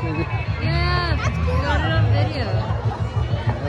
maybe. Yeah, we got it on video.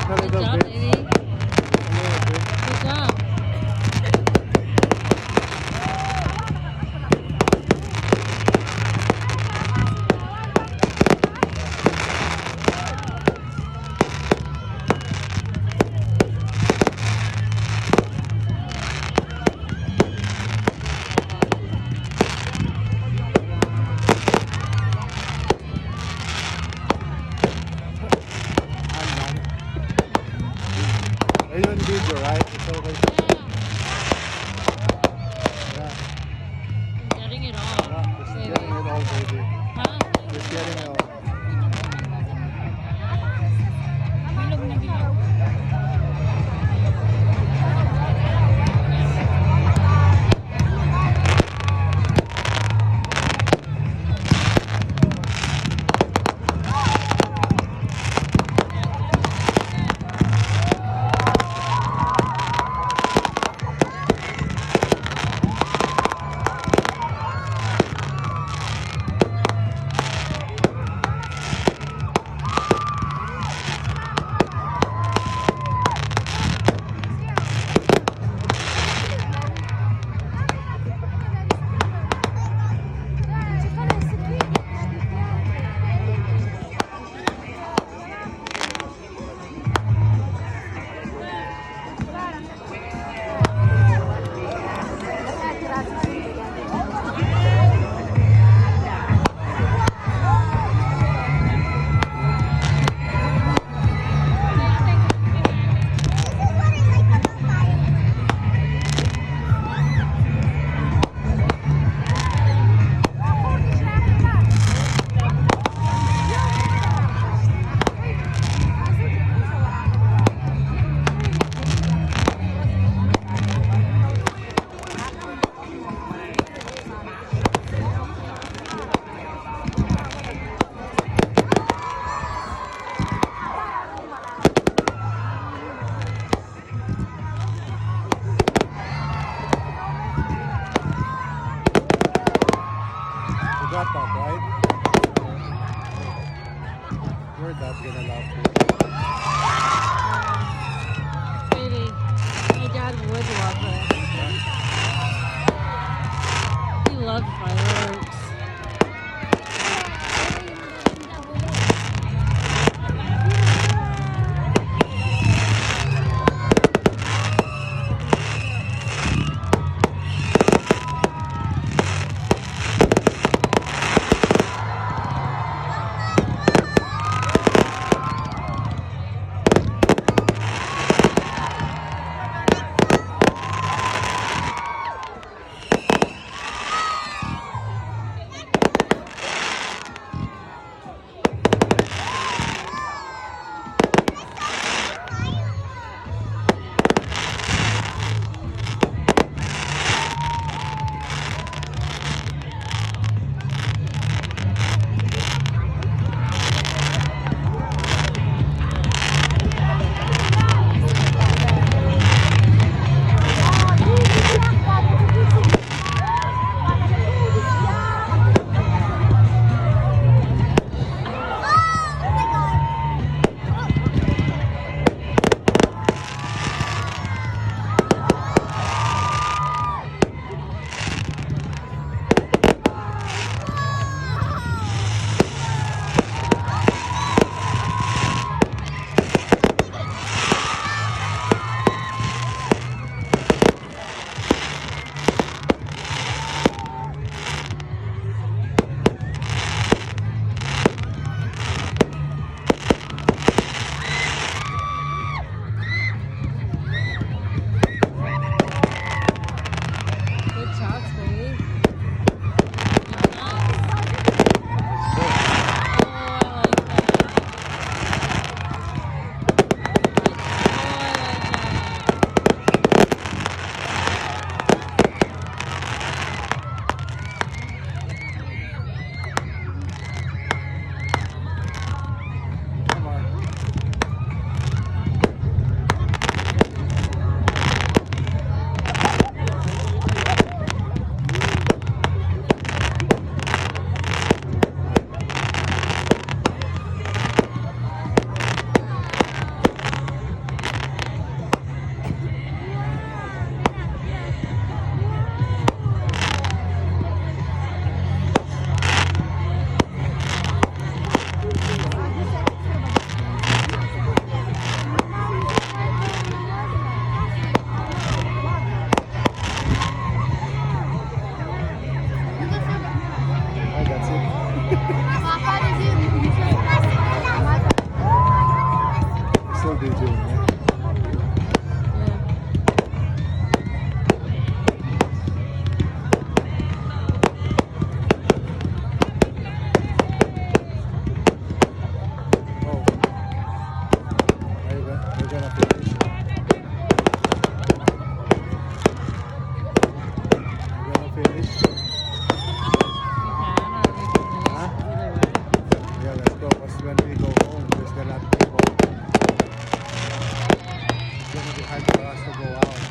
A Good little job, bit. baby. A little bit. Good job. I'm done. Are you on video, right? It's okay. Yeah, Yeah. I'm getting it all, Yeah. Just baby. getting it all, baby. Huh? Just getting it all. Bilog na bilog. Your dad's gonna love you. Maybe my dad would love it. He loves fireworks. Good shots, babe. Come on. Oh, that's it. Still DJing, yeah. Oh. Are you gonna finish? You gonna finish? Huh? Yeah, let's go. Because when we go home, there's gonna be people. It's gonna be hard for us to go out.